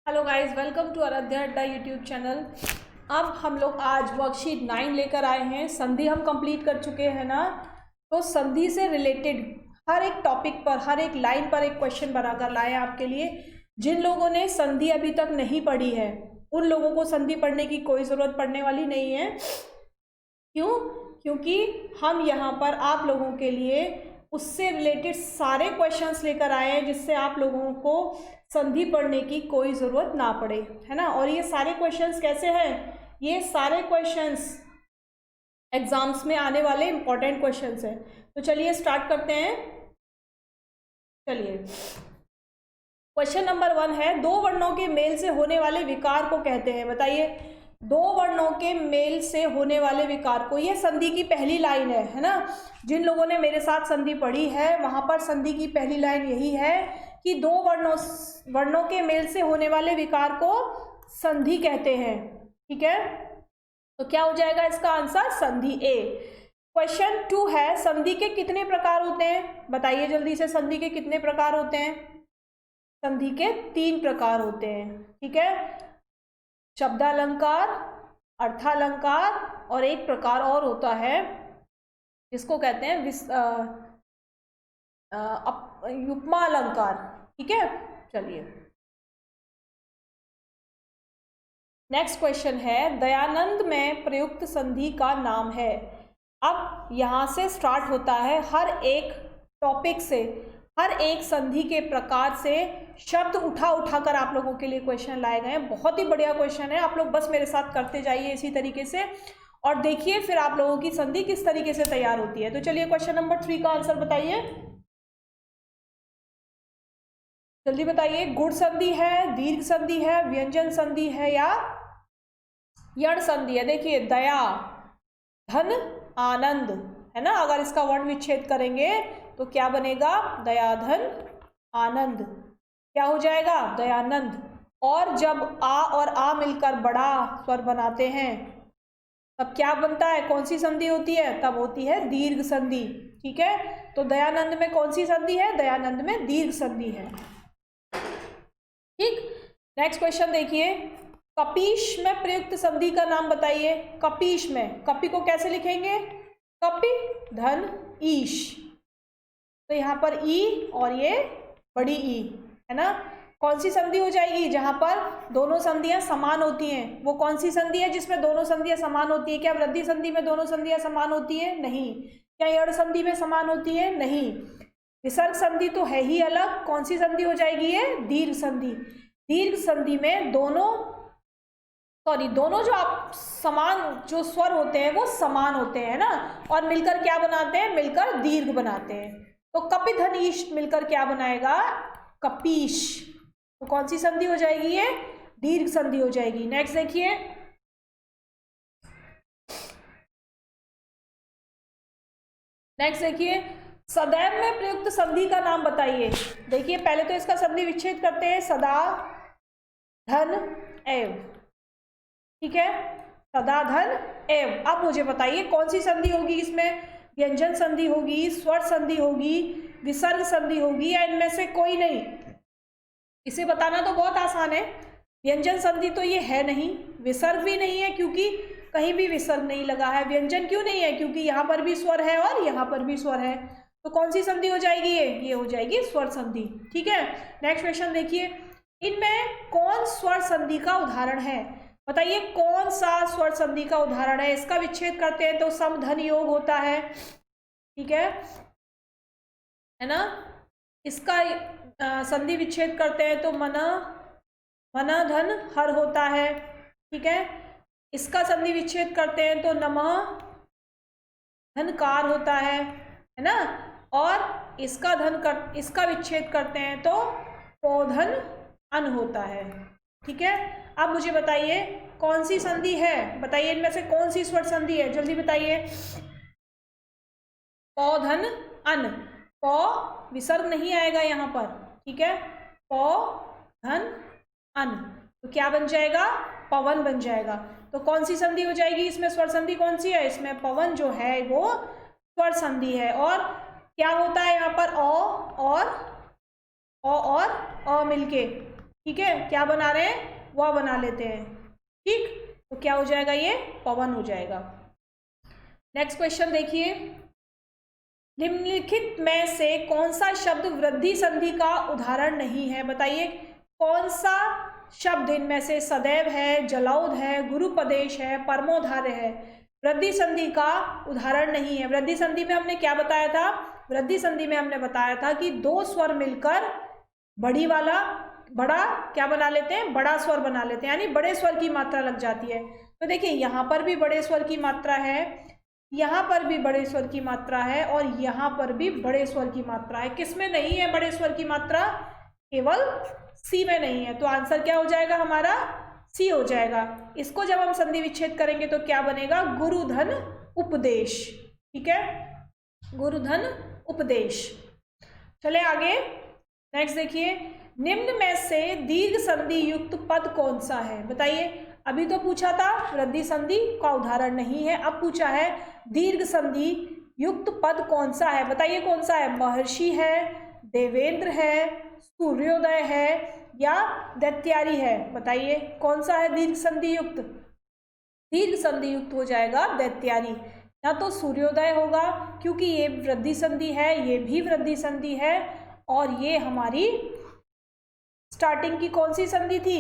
Hello guys, welcome to Aaradhya Adda YouTube channel. अब हम लोग आज वर्कशीट 9 लेकर आए हैं। संधि हम कंप्लीट कर चुके हैं ना, तो संधि से रिलेटेड हर एक टॉपिक पर, हर एक लाइन पर एक क्वेश्चन बनाकर लाए हैं आपके लिए। जिन लोगों ने संधि अभी तक नहीं पढ़ी है उन लोगों को संधि पढ़ने की कोई ज़रूरत पड़ने वाली नहीं है। क्यों? क्योंकि हम यहाँ पर आप लोगों के लिए उससे रिलेटेड सारे क्वेश्चंस लेकर आए हैं जिससे आप लोगों को संधि पढ़ने की कोई ज़रूरत ना पड़े, है ना। और ये सारे क्वेश्चंस कैसे हैं? ये सारे क्वेश्चंस एग्जाम्स में आने वाले इंपॉर्टेंट क्वेश्चंस हैं। तो चलिए स्टार्ट करते हैं। चलिए, क्वेश्चन नंबर 1 है, दो वर्णों के मेल से होने वाले विकार को कहते हैं। बताइए, दो वर्णों के मेल से होने वाले विकार को, ये संधि की पहली लाइन है ना। जिन लोगों ने मेरे साथ संधि पढ़ी है वहां पर संधि की पहली लाइन यही है कि दो वर्णों के मेल से होने वाले विकार को संधि कहते हैं। ठीक है, तो क्या हो जाएगा इसका आंसर? संधि ए। क्वेश्चन 2 है, संधि के कितने प्रकार होते हैं? बताइए जल्दी से, संधि के कितने प्रकार होते हैं? संधि के 3 प्रकार होते हैं। ठीक है, शब्दालंकार, अर्थालंकार और एक प्रकार और होता है जिसको कहते हैं उपमा अलंकार। ठीक है, चलिए नेक्स्ट क्वेश्चन है, दयानंद में प्रयुक्त संधि का नाम है। अब यहाँ से स्टार्ट होता है हर एक टॉपिक से, हर एक संधि के प्रकार से शब्द उठा कर आप लोगों के लिए क्वेश्चन लाए गए हैं। बहुत ही बढ़िया क्वेश्चन है, आप लोग बस मेरे साथ करते जाइए इसी तरीके से और देखिए फिर आप लोगों की संधि किस तरीके से तैयार होती है। तो चलिए क्वेश्चन नंबर 3 का आंसर बताइए, जल्दी बताइए। गुण संधि है, दीर्घ संधि है, व्यंजन संधि है या यण संधि है? देखिए, दया, धन, आनंद, है ना। अगर इसका वर्ण विच्छेद करेंगे तो क्या बनेगा? दया, धन, आनंद। क्या हो जाएगा? दयानंद। और जब आ और आ मिलकर बड़ा स्वर बनाते हैं तब क्या बनता है? कौन सी संधि होती है? तब होती है दीर्घ संधि। ठीक है, तो दयानंद में कौन सी संधि है? दयानंद में दीर्घ संधि है। ठीक, नेक्स्ट क्वेश्चन देखिए, कपीश में प्रयुक्त संधि का नाम बताइए। कपीश में, कपि को कैसे लिखेंगे? कपि धन ईश, तो यहाँ पर ई और ये बड़ी ई, है ना। कौन सी संधि हो जाएगी? जहां पर दोनों संधियां समान होती हैं। वो कौन सी संधि है जिसमें दोनों संधियां समान होती है? क्या वृद्धि संधि में दोनों संधियां समान होती है? नहीं। क्या यण संधि में समान होती है? नहीं। विसर्ग संधि तो है ही अलग। कौन सी संधि हो जाएगी ये? दीर्घ संधि। दीर्घ संधि में दोनों जो आप समान जो स्वर होते हैं वो समान होते हैं ना, और मिलकर क्या बनाते हैं? मिलकर दीर्घ बनाते हैं। तो कपि धन ईश मिलकर क्या बनाएगा? कपीश। तो कौन सी संधि हो जाएगी ये? दीर्घ संधि हो जाएगी। नेक्स्ट देखिए, सदैव में प्रयुक्त संधि का नाम बताइए। देखिए, पहले तो इसका संधि विच्छेद करते हैं, सदा, धन, एव। ठीक है, सदा, धन, एव। अब मुझे बताइए कौन सी संधि होगी इसमें? व्यंजन संधि होगी, स्वर संधि होगी, विसर्ग संधि होगी, या इनमें से कोई नहीं? इसे बताना तो बहुत आसान है। व्यंजन संधि तो ये है नहीं, विसर्ग भी नहीं है क्योंकि कहीं भी विसर्ग नहीं लगा है। व्यंजन क्यों नहीं है? क्योंकि यहाँ पर भी स्वर है और यहाँ पर भी स्वर है। तो कौन सी संधि हो जाएगी ये हो जाएगी स्वर संधि। ठीक है, नेक्स्ट क्वेश्चन देखिए, इनमें कौन स्वर संधि का उदाहरण है? बताइए कौन सा स्वर संधि का उदाहरण है? इसका विच्छेद करते हैं तो सम धन योग होता है। ठीक है ना। इसका संधि विच्छेद करते हैं तो मना धन हर होता है। ठीक है, इसका संधि विच्छेद करते हैं तो नमः धनकार होता है ना। और इसका विच्छेद करते हैं तो पोधन अन होता है। ठीक है, अब मुझे बताइए कौन सी संधि है? बताइए इनमें से कौन सी स्वर संधि है? जल्दी बताइए। पौ धन अन, पौ विसर्ग नहीं आएगा यहाँ पर। ठीक है, पौ धन अन, तो क्या बन जाएगा? पवन बन जाएगा। तो कौन सी संधि हो जाएगी इसमें? स्वर संधि कौन सी है इसमें? पवन जो है वो स्वर संधि है। और क्या होता है यहाँ पर? और अ मिलके ठीक है, क्या बना रहे हैं, वह बना लेते हैं। ठीक, तो क्या हो जाएगा, ये पवन हो जाएगा। नेक्स्ट क्वेश्चन देखिए, निम्नलिखित में से कौन सा शब्द वृद्धि संधि का उदाहरण नहीं है? बताइए कौन सा शब्द इनमें से सदैव है, जलौध है, गुरुपदेश है, परमोधार्य है, वृद्धि संधि का उदाहरण नहीं है? वृद्धि संधि में हमने क्या बताया था? वृद्धि संधि में हमने बताया था कि दो स्वर मिलकर बड़ा क्या बना लेते हैं, बड़ा स्वर बना लेते हैं, यानी बड़े स्वर की मात्रा लग जाती है। तो देखिए यहाँ पर भी बड़े स्वर की मात्रा है, यहाँ पर भी बड़े स्वर की मात्रा है, और यहाँ पर भी बड़े स्वर की मात्रा है। किस में नहीं है बड़े स्वर की मात्रा? केवल सी में नहीं है। तो आंसर क्या हो जाएगा हमारा? सी हो जाएगा। इसको जब हम संधि विच्छेद करेंगे तो क्या बनेगा? गुरुधन उपदेश। ठीक है, गुरुधन उपदेश। चले आगे, नेक्स्ट देखिए, निम्न में से दीर्घ संधि युक्त पद कौन सा है? बताइए, अभी तो पूछा था वृद्धि संधि का उदाहरण नहीं है, अब पूछा है दीर्घ संधि युक्त पद कौन सा है? बताइए कौन सा है? महर्षि है, देवेंद्र है, सूर्योदय है, या दैत्यारी है? बताइए कौन सा है दीर्घ संधि युक्त? दीर्घ संधि युक्त हो जाएगा दैत्यारी, या तो सूर्योदय होगा क्योंकि ये वृद्धि संधि है, ये भी वृद्धि संधि है, और ये हमारी स्टार्टिंग की कौन सी संधि थी?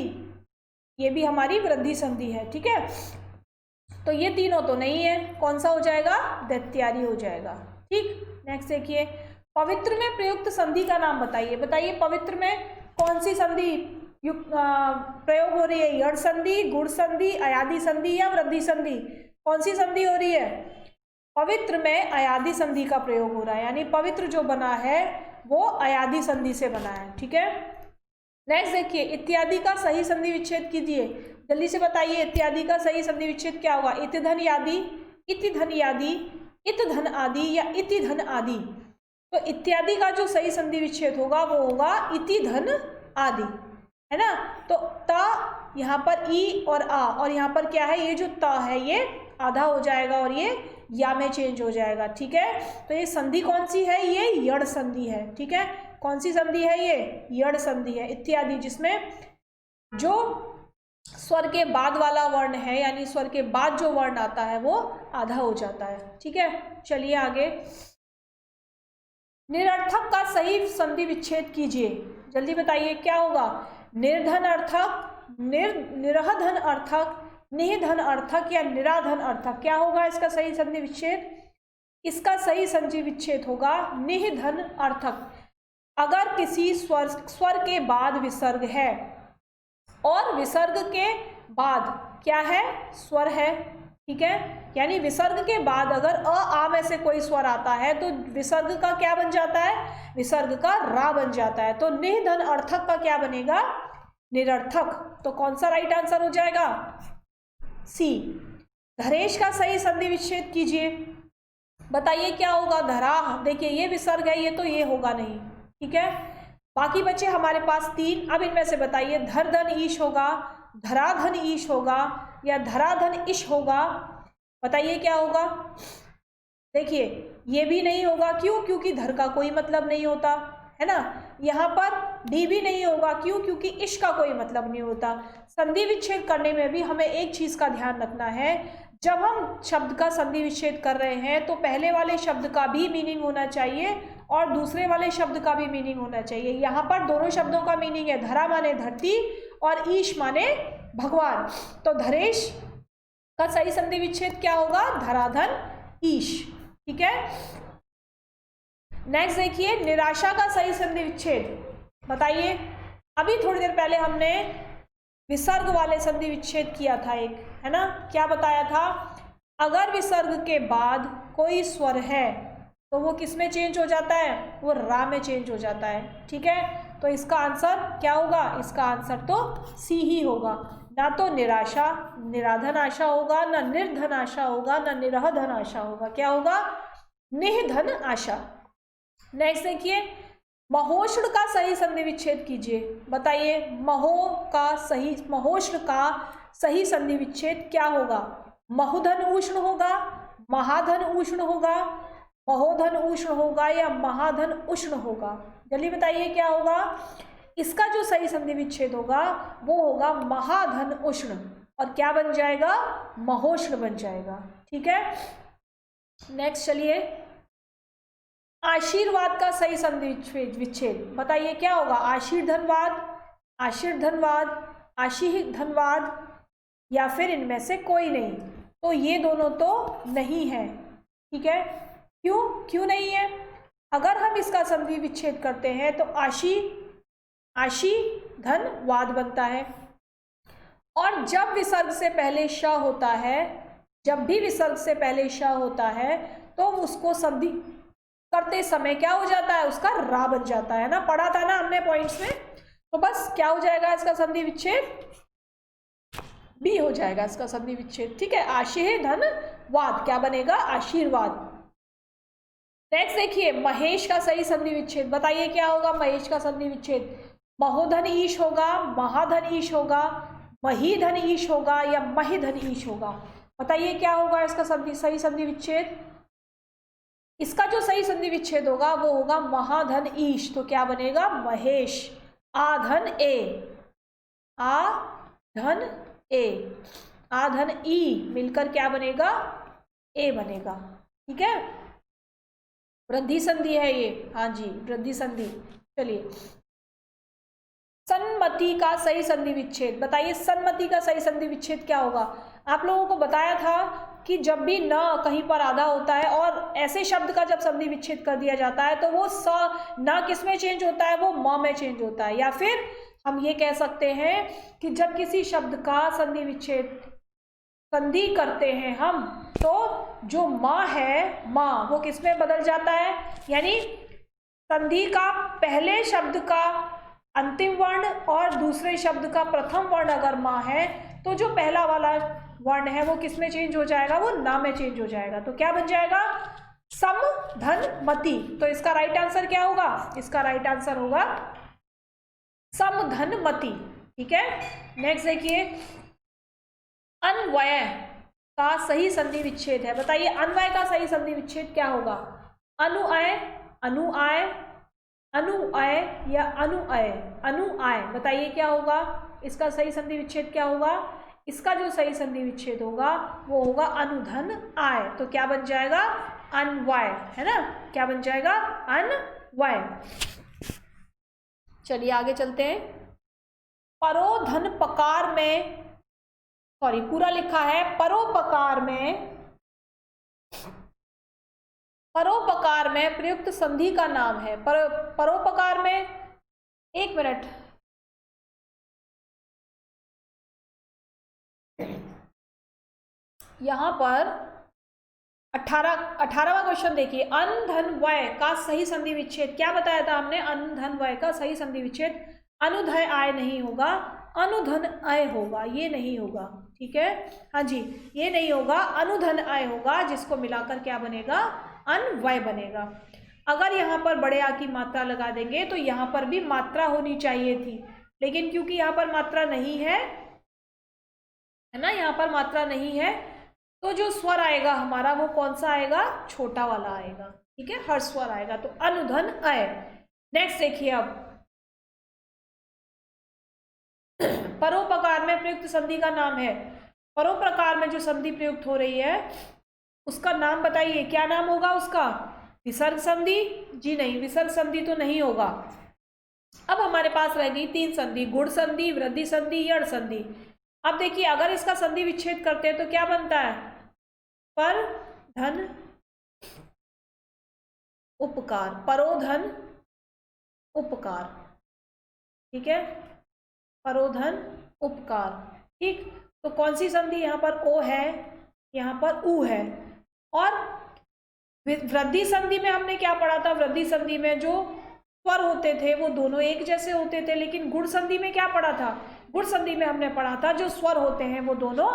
ये भी हमारी वृद्धि संधि है। ठीक है, तो ये तीनों तो नहीं है, कौन सा हो जाएगा? दैत्यारी हो जाएगा। ठीक, नेक्स्ट देखिए, पवित्र में प्रयुक्त संधि का नाम बताइए। बताइए पवित्र में कौन सी संधि प्रयोग हो रही है? यण संधि, गुण संधि, अयादि संधि, या वृद्धि संधि? कौन सी संधि हो रही है? पवित्र में अयादि संधि का प्रयोग हो रहा है, यानी पवित्र जो बना है वो अयादि संधि से बना है। ठीक है, नेक्स्ट देखिए, इत्यादि का सही संधि विच्छेद कीजिए। जल्दी से बताइए, इत्यादि का सही संधि विच्छेद क्या होगा? इति धन यादि, इति धन यादि, इत धन आदि, या इति धन आदि? तो इत्यादि का जो सही संधि विच्छेद होगा वो होगा इति धन आदि, है ना। तो ता यहाँ पर ई और आ, और यहाँ पर क्या है? ये जो ता है ये आधा हो जाएगा और ये या में चेंज हो जाएगा। ठीक है, तो ये संधि कौन सी है? ये यण संधि है। ठीक है, कौन सी संधि है? ये यण संधि है। इत्यादि जिसमें जो स्वर के बाद वाला वर्ण है, यानी स्वर के बाद जो वर्ण आता है वो आधा हो जाता है। ठीक है, चलिए आगे, निरर्थक का सही संधि विच्छेद कीजिए। जल्दी बताइए क्या होगा? निर्धन अर्थक, निरहधन अर्थक, निधन अर्थक, या निराधन अर्थक? क्या होगा इसका सही संधि विच्छेद? इसका सही संधि विच्छेद होगा निधन अर्थक। अगर किसी स्वर के बाद विसर्ग है और विसर्ग के बाद क्या है? स्वर है। ठीक है, यानी विसर्ग के बाद अगर अ आ में से कोई स्वर आता है तो विसर्ग का क्या बन जाता है? विसर्ग का रा बन जाता है। तो निधन अर्थक का क्या बनेगा? निरर्थक। तो कौन सा राइट आंसर हो जाएगा? सी। धरेश का सही संधि विच्छेद कीजिए। बताइए क्या होगा? धरा, देखिए ये विसर्ग है, ये तो ये होगा नहीं। ठीक है, बाकी बचे हमारे पास तीन। अब इनमें से बताइए, धर धन ईश होगा, धराधन ईश होगा, या धराधन इश होगा? बताइए क्या होगा? देखिए ये भी नहीं होगा, क्यों? क्योंकि धर का कोई मतलब नहीं होता, है ना। यहाँ पर डी भी नहीं होगा, क्यों? क्योंकि इश का कोई मतलब नहीं होता। संधि विच्छेद करने में भी हमें एक चीज का ध्यान रखना है, जब हम शब्द का संधि विच्छेद कर रहे हैं तो पहले वाले शब्द का भी मीनिंग होना चाहिए और दूसरे वाले शब्द का भी मीनिंग होना चाहिए। यहाँ पर दोनों शब्दों का मीनिंग है, धरा माने धरती और ईश माने भगवान। तो धरेश का सही संधि विच्छेद क्या होगा? धराधन ईश। ठीक है, नेक्स्ट देखिए, निराशा का सही संधि विच्छेद बताइए। अभी थोड़ी देर पहले हमने विसर्ग वाले संधि विच्छेद किया था एक, है ना। क्या बताया था? अगर विसर्ग के बाद कोई स्वर है तो वो किस में चेंज हो जाता है? वो रा में चेंज हो जाता है। ठीक है, तो इसका आंसर क्या होगा? इसका आंसर तो सी ही होगा। ना तो निराशा, निराधन आशा होगा, ना निर्धन आशा होगा, ना निरहधन आशा होगा। क्या होगा? निधन आशा। नेक्स्ट देखिए, महोष्ण का सही संधि विच्छेद कीजिए। बताइए महोष्ण का सही संधि विच्छेद क्या होगा? महोधन उष्ण होगा, महाधन उष्ण होगा, महोधन उष्ण होगा, या महाधन उष्ण होगा? जल्दी बताइए क्या होगा? इसका जो सही संधि विच्छेद होगा वो होगा महाधन उष्ण, और क्या बन जाएगा, महोष्ण बन जाएगा। ठीक है, नेक्स्ट चलिए, आशीर्वाद का सही संधि विच्छेद बताइए क्या होगा, आशीर्धनवाद, आशीर्धनवाद, आशीर्धनवाद, या फिर इनमें से कोई नहीं। तो ये दोनों तो नहीं है। ठीक है, क्यों नहीं है, अगर हम इसका संधि विच्छेद करते हैं तो आशी धनवाद बनता है, और जब विसर्ग से पहले श होता है, जब भी विसर्ग से पहले श होता है तो उसको संधि करते समय क्या हो जाता है, उसका रा बन जाता है ना, पढ़ा था ना हमने पॉइंट्स में। तो बस क्या हो जाएगा इसका संधि विच्छेद, बी हो जाएगा इसका संधि विच्छेद। ठीक है, आशीर धन वाद क्या बनेगा, आशीर्वाद। नेक्स्ट देखिए, महेश का सही संधि विच्छेद बताइए क्या होगा, महेश का संधि विच्छेद महोधन ईश होगा, महाधन ईश होगा, महीधन ईश होगा, या महिधन ईश होगा। बताइए क्या होगा इसका सही संधि विच्छेद। इसका जो सही संधि विच्छेद होगा वो होगा महाधन ईश, तो क्या बनेगा, महेश। आधन ए, आधन ए, आधन ई मिलकर क्या बनेगा, ए बनेगा। ठीक है, वृद्धि संधि है ये, हाँ जी वृद्धि संधि। चलिए, सन्मति का सही संधि विच्छेद बताइए, सन्मति का सही संधि विच्छेद क्या होगा। आप लोगों को बताया था कि जब भी न कहीं पर आधा होता है और ऐसे शब्द का जब संधि विच्छेद कर दिया जाता है तो वो न किस में चेंज होता है, वो म में चेंज होता है। या फिर हम ये कह सकते हैं कि जब किसी शब्द का संधि विच्छेद संधि करते हैं हम, तो जो माँ है, माँ वो किस में बदल जाता है, यानी संधि का पहले शब्द का अंतिम वर्ण और दूसरे शब्द का प्रथम वर्ण अगर माँ है तो जो पहला वाला वर्ण है वो किस में चेंज हो जाएगा, वो ना में चेंज हो जाएगा। तो क्या बन जाएगा, सम धन मति। तो इसका राइट आंसर क्या होगा, इसका राइट आंसर होगा सम धन मति। ठीक है, नेक्स्ट देखिए, अन्वय का सही संधि विच्छेद है बताइए, अन्वय का सही संधि विच्छेद क्या होगा, अनुअय, अनुआय, अनुअय या अनुअय, अनुआय। बताइए क्या होगा इसका सही संधि विच्छेद क्या होगा। इसका जो सही संधि विच्छेद होगा वो होगा अनुधन आय, तो क्या बन जाएगा, अन्वय, है ना, क्या बन जाएगा, अन्वय। चलिए आगे चलते हैं, परोधन पकार में, सॉरी पूरा लिखा है परोपकार में, परोपकार में प्रयुक्त संधि का नाम है। परोपकार में, एक मिनट, यहां पर 18वां क्वेश्चन देखिए, अन धन वय का सही संधि विच्छेद क्या बताया था हमने, अन धन वय का सही संधि विच्छेद अनुधय आय नहीं होगा, अनुधन आय होगा, ये नहीं होगा। ठीक है, हाँ जी, ये नहीं होगा, अनुधन आय होगा, जिसको मिलाकर क्या बनेगा, अन्वय बनेगा। अगर यहाँ पर बड़े आ की मात्रा लगा देंगे तो यहाँ पर भी मात्रा होनी चाहिए थी, लेकिन क्योंकि यहाँ पर मात्रा नहीं है ना, यहाँ पर मात्रा नहीं है, तो जो स्वर आएगा हमारा वो कौन सा आएगा, छोटा वाला आएगा। ठीक है, हर स्वर आएगा, तो अनुधन आय। नेक्स्ट देखिए, अब परोपकार में प्रयुक्त संधि का नाम है, परोपकार में जो संधि प्रयुक्त हो रही है उसका नाम बताइए, क्या नाम होगा उसका, विसर्ग संधि, जी नहीं, विसर्ग संधि तो नहीं होगा। अब हमारे पास रह गई 3 संधि, गुण संधि, वृद्धि संधि, यण संधि। अब देखिए, अगर इसका संधि विच्छेद करते हैं तो क्या बनता है, पर धन उपकार, परोधन उपकार। ठीक है, परोधन उपकार। ठीक, तो कौन सी संधि, यहाँ पर ओ है, यहाँ पर उ है। और वृद्धि संधि में हमने क्या पढ़ा था, वृद्धि संधि में जो स्वर होते थे वो दोनों एक जैसे होते थे, लेकिन गुण संधि में क्या पढ़ा था, गुण संधि में हमने पढ़ा था जो स्वर होते हैं वो दोनों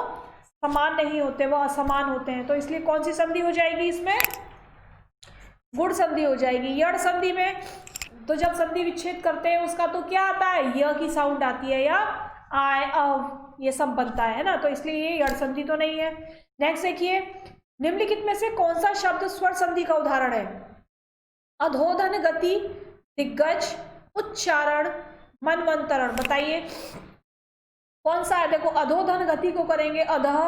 समान नहीं होते, वो असमान होते हैं। तो इसलिए कौन सी संधि हो जाएगी इसमें, गुण संधि हो जाएगी। यण संधि में तो जब संधि विच्छेद करते हैं उसका तो क्या आता है, य की साउंड आती है, या आय, अव, ये सब बनता है ना, तो इसलिए ये यण संधि तो नहीं है। नेक्स्ट देखिए, निम्नलिखित में से कौन सा शब्द स्वर संधि का उदाहरण है, अधोधन गति, दिग्गज, उच्चारण, मनवंतरण, बताइए कौन सा है? देखो अधोधन गति को करेंगे अधः,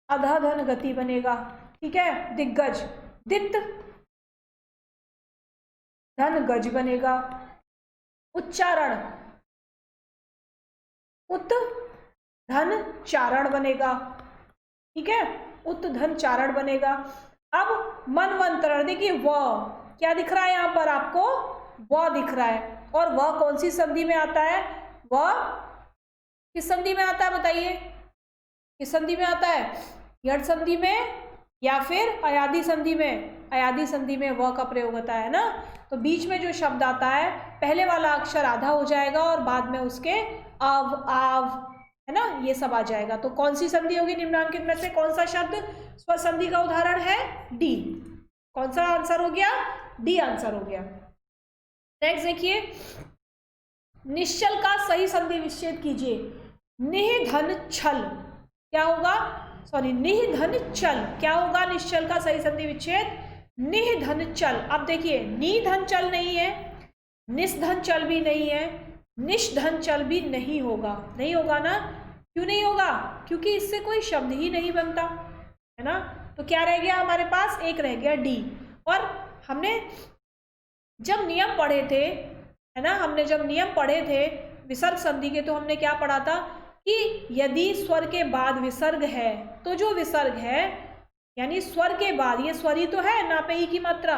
अधः धन गति बनेगा, ठीक है। दिग्गज, दित धन गज बनेगा। उच्चारण, उत धन चारण बनेगा, ठीक है, उत धन चारण बनेगा। अब मनवंतरण, देखिए व क्या दिख रहा है यहां पर आपको? व दिख रहा है, और वह कौन सी संधि में आता है? वह किस संधि में आता है बताइए? किस संधि में आता है? यड़ संधि में या फिर अयादि संधि में? अयादि संधि में व का प्रयोग होता है ना। तो बीच में जो शब्द आता है पहले वाला अक्षर आधा हो जाएगा और बाद में उसके अव, आव, है ना, ये सब आ जाएगा। तो कौन सी संधि होगी निम्नांकित में से? कौन सा शब्द स्वसंधि का उदाहरण है? डी। कौन सा आंसर हो गया? डी आंसर हो गया। नेक्स्ट देखिए, निश्चल का सही संधि विच्छेद कीजिए। निह धन छल क्या होगा? सॉरी, निह धन चल क्या होगा? निश्चल का सही संधि विच्छेद निह धन चल। अब देखिए, नी धन चल नहीं है, निस धन चल भी नहीं है, निश धन चल भी नहीं होगा। नहीं होगा ना? क्यों नहीं होगा? क्योंकि इससे कोई शब्द ही नहीं बनता, है ना। तो क्या रह गया हमारे पास? एक रह गया डी। और हमने जब नियम पढ़े थे, है ना, हमने जब नियम पढ़े थे विसर्ग संधि के, तो हमने क्या पढ़ा था कि यदि स्वर के बाद विसर्ग है तो जो विसर्ग है, यानी स्वर के बाद, ये स्वर ही तो है, नापेही की मात्रा,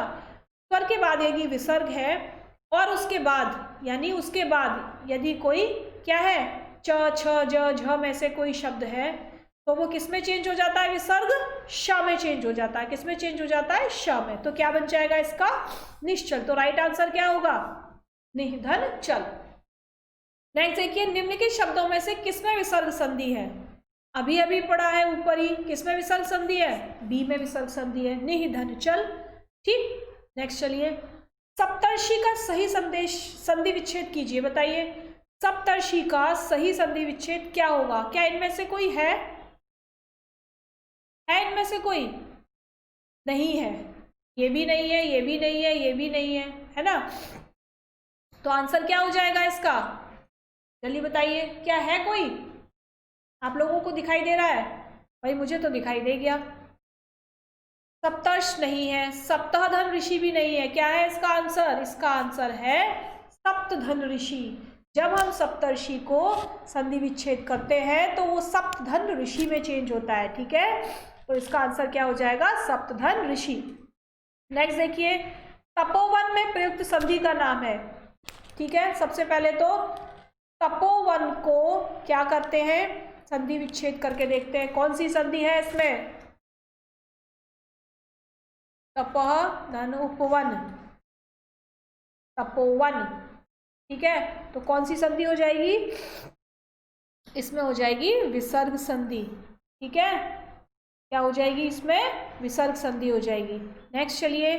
स्वर के बाद यदि विसर्ग है और उसके बाद, यानी उसके बाद यदि कोई क्या है, च छ ज झ में से कोई शब्द है, तो वो किस में चेंज हो जाता है? विसर्ग श में चेंज हो जाता है। किस में चेंज हो जाता है? श में। तो क्या बन जाएगा इसका? निश्चल। तो राइट आंसर क्या होगा? निह धन चल। नेक्स्ट देखिए, निम्नलिखित शब्दों में से किसमें विसर्ग संधि है? अभी अभी पढ़ा है ऊपर ही, किसमें विसर्ग संधि है? बी में विसर्ग संधि है, निह धन चल, ठीक। नेक्स्ट चलिए, सप्तर्षि का सही संधि विच्छेद कीजिए, बताइए सप्तर्षि का सही संधि विच्छेद क्या होगा? क्या इनमें से कोई है? इनमें से कोई? नहीं है, ये भी नहीं है, ये भी नहीं है, ये भी नहीं है, है ना। तो आंसर क्या हो जाएगा इसका? जल्दी बताइए, क्या है कोई? आप लोगों को दिखाई दे रहा है? भाई मुझे तो दिखाई दे गया। सप्तर्ष नहीं है, सप्तधन ऋषि भी नहीं है। क्या है इसका आंसर? इसका आंसर है सप्तधन ऋषि। जब हम सप्तर्षि को संधि विच्छेद करते हैं तो वो सप्तधन ऋषि में चेंज होता है, ठीक है। तो इसका आंसर क्या हो जाएगा? सप्तधन ऋषि। नेक्स्ट देखिए, तपोवन में प्रयुक्त संधि का नाम है, ठीक है। सबसे पहले तो तपोवन को क्या करते हैं? संधि विच्छेद करके देखते हैं कौन सी संधि है इसमें। तपः धन उपवन, तपोवन, ठीक है। तो कौन सी संधि हो जाएगी इसमें? हो जाएगी विसर्ग संधि, ठीक है। क्या हो जाएगी इसमें? विसर्ग संधि हो जाएगी। नेक्स्ट चलिए,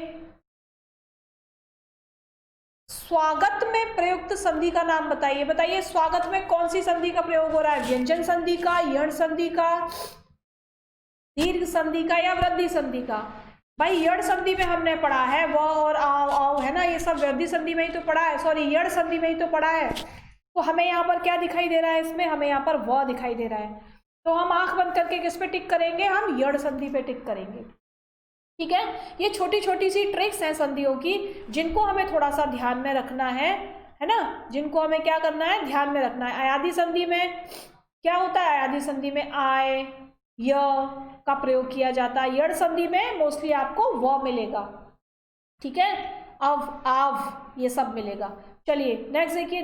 स्वागत में प्रयुक्त संधि का नाम बताइए। बताइए स्वागत में कौन सी संधि का प्रयोग हो रहा है? व्यंजन संधि का, यण संधि का, दीर्घ संधि का या वृद्धि संधि का? भाई यण संधि में हमने पढ़ा है व और आव आव, है ना, ये सब वृद्धि संधि में ही तो पढ़ा है, सॉरी यण संधि में ही तो पढ़ा है। तो हमें यहाँ पर क्या दिखाई दे रहा है इसमें? हमें यहाँ पर व दिखाई दे रहा है। तो हम आंख बंद करके किस पे टिक करेंगे? हम यण संधि पे टिक करेंगे, ठीक है। ये छोटी छोटी सी ट्रिक्स हैं संधियों की, जिनको हमें थोड़ा सा ध्यान में रखना है ना, जिनको हमें क्या करना है? ध्यान में रखना है। अयादि संधि में क्या होता है? अयादि संधि में आय, य का प्रयोग किया जाता है। यण संधि में मोस्टली आपको व मिलेगा, ठीक है, अव, आव, ये सब मिलेगा। चलिए नेक्स्ट देखिए,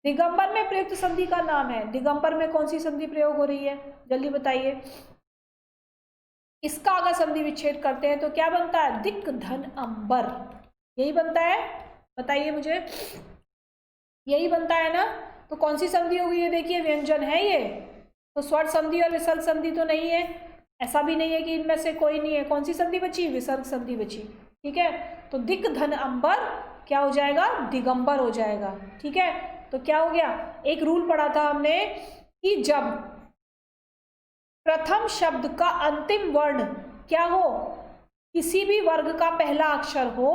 दिगंबर में प्रयुक्त संधि का नाम है। दिगंबर में कौन सी संधि प्रयोग हो रही है? जल्दी बताइए। इसका अगर संधि विच्छेद करते हैं तो क्या बनता है? दिक् धन अंबर, यही बनता है, बताइए मुझे, यही बनता है ना। तो कौन सी संधि होगी ये? देखिए व्यंजन है ये, तो स्वर संधि और विसर्ग संधि तो नहीं है, ऐसा भी नहीं है कि इनमें से कोई नहीं है। कौन सी संधि बची? विसर्ग संधि बची, ठीक है। तो दिक् धन अंबर क्या हो जाएगा? दिगंबर हो जाएगा, ठीक है। तो क्या हो गया? एक रूल पढ़ा था हमने कि जब प्रथम शब्द का अंतिम वर्ण क्या हो, किसी भी वर्ग का पहला अक्षर हो,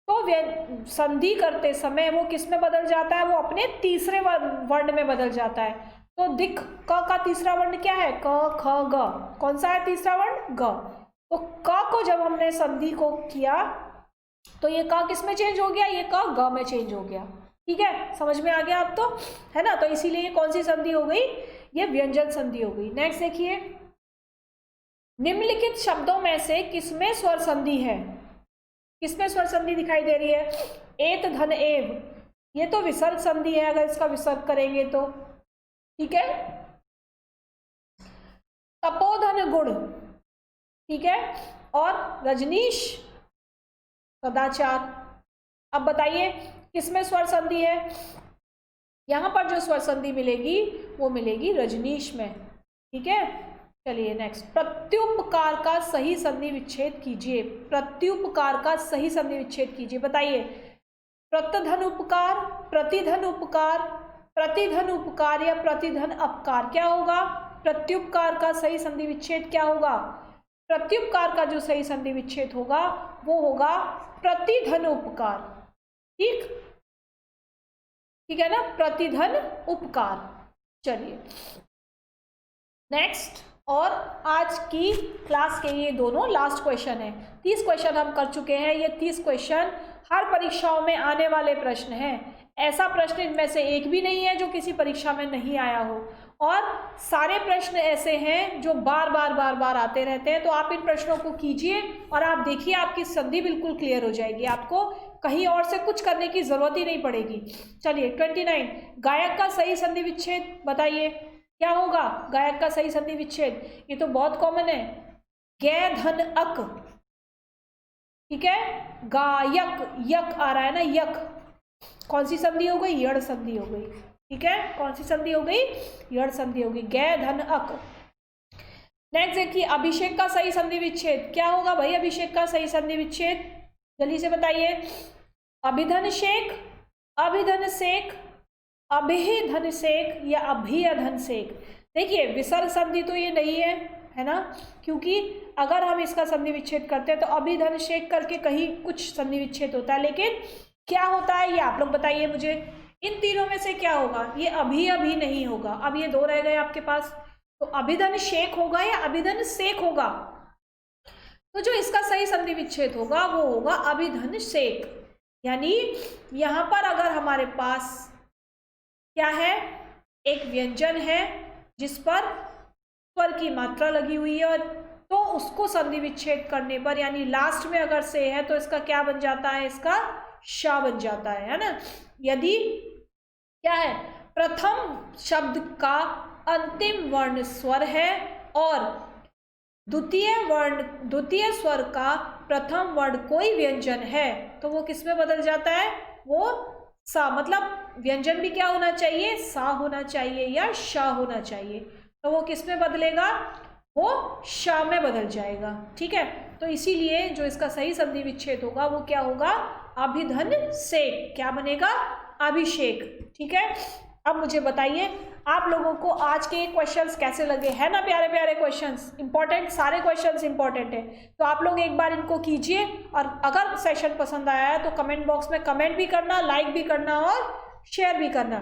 तो संधि करते समय वो किस में बदल जाता है, वो अपने तीसरे वर्ण में बदल जाता है। तो दिख का तीसरा वर्ण क्या है, क ख ग, कौन सा है तीसरा वर्ण, ग। तो क को जब हमने संधि को किया तो ये क किस में चेंज हो गया, ये क ग में चेंज हो गया। ठीक है, समझ में आ गया अब तो, है ना। तो इसीलिए ये कौन सी संधि हो गई, ये व्यंजन संधि हो गई। नेक्स्ट देखिए, निम्नलिखित शब्दों में से किसमें स्वर संधि है, किसमें स्वर संधि दिखाई दे रही है, एत धन एव, ये तो विसर्ग संधि है अगर इसका विसर्ग करेंगे तो। ठीक है, तपोधन गुण, ठीक है, और रजनीश सदाचार। अब बताइए किसमें स्वर संधि है, यहां पर जो स्वर संधि मिलेगी वो मिलेगी रजनीश में। ठीक है, चलिए नेक्स्ट, प्रत्युपकार का सही संधि विच्छेद कीजिए, प्रत्युपकार का सही संधि विच्छेद कीजिए। बताइए, प्रत्यधन उपकार, प्रतिधन उपकार, प्रतिधन उपकार या प्रतिधन अपकार, क्या होगा, प्रत्युपकार का सही संधि विच्छेद क्या होगा, प्रत्युपकार का जो सही संधि विच्छेद होगा वो होगा प्रतिधन उपकार। ठीक, ठीक है ना, प्रतिधन उपकार। चलिए नेक्स्ट, और आज की क्लास के ये दोनों लास्ट क्वेश्चन है। 30 क्वेश्चन हम कर चुके हैं, ये 30 क्वेश्चन हर परीक्षाओं में आने वाले प्रश्न हैं। ऐसा प्रश्न इनमें से एक भी नहीं है जो किसी परीक्षा में नहीं आया हो, और सारे प्रश्न ऐसे हैं जो बार बार आते रहते हैं। तो आप इन प्रश्नों को कीजिए और आप देखिए आपकी संधि बिल्कुल क्लियर हो जाएगी, आपको कहीं और से कुछ करने की जरूरत ही नहीं पड़ेगी। चलिए 29, गायक का सही संधि विच्छेद बताइए, क्या होगा गायक का सही संधि विच्छेद, ये तो बहुत कॉमन है, गे धन अक। ठीक है, गायक, यक आ रहा है ना, यक, कौन सी संधि हो गई, यड़ संधि हो गई। ठीक है, कौन सी संधि हो गई, यड़ संधि हो गई, गे धन अक। नेक्स्ट देखिए, अभिषेक का सही संधि विच्छेद क्या होगा भाई, अभिषेक का सही संधि विच्छेद जल्दी से बताइए, अभिधन शेख, अभिधन शेख, अभिधन शेख या अभिधन शेख। देखिए विसर्ग संधि तो ये नहीं है, है ना, क्योंकि अगर हम इसका संधि विच्छेद करते हैं तो अभिधन शेख करके कहीं कुछ संधि विच्छेद होता है, लेकिन क्या होता है ये आप लोग बताइए मुझे, इन तीनों में से क्या होगा, ये अभी नहीं होगा। अब ये दो रह गए आपके पास, तो अभिधन शेख होगा या अभिधन शेख होगा, तो जो इसका सही संधि विच्छेद होगा वो होगा अभिधन शेख। यानी यहां पर अगर हमारे पास क्या है, एक व्यंजन है जिस पर स्वर की मात्रा लगी हुई है, और तो उसको संधि विच्छेद करने पर यानी लास्ट में अगर से है तो इसका क्या बन जाता है, इसका श बन जाता है ना। यदि क्या है, प्रथम शब्द का अंतिम वर्ण स्वर है और द्वितीय स्वर का प्रथम वर्ण कोई व्यंजन है तो वो किस में बदल जाता है, वो सा, मतलब व्यंजन भी क्या होना चाहिए, सा होना चाहिए या श होना चाहिए, तो वो किस में बदलेगा, वो श में बदल जाएगा। ठीक है, तो इसीलिए जो इसका सही संधि विच्छेद होगा वो क्या होगा, अभिधन शेख, क्या बनेगा, अभिषेक। ठीक है, अब मुझे बताइए आप लोगों को आज के क्वेश्चंस कैसे लगे, है ना, प्यारे प्यारे क्वेश्चंस, इंपॉर्टेंट, सारे क्वेश्चंस इंपॉर्टेंट है। तो आप लोग एक बार इनको कीजिए, और अगर सेशन पसंद आया है तो कमेंट बॉक्स में कमेंट भी करना, लाइक भी करना और शेयर भी करना।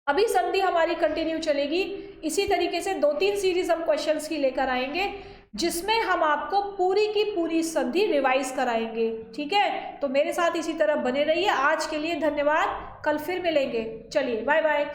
अभी संधि हमारी कंटिन्यू चलेगी, इसी तरीके से 2-3 सीरीज हम क्वेश्चंस की लेकर आएंगे जिसमें हम आपको पूरी की पूरी संधि रिवाइज कराएंगे। ठीक है, तो मेरे साथ इसी तरह बने रहिए। आज के लिए धन्यवाद, कल फिर मिलेंगे, चलिए बाय बाय।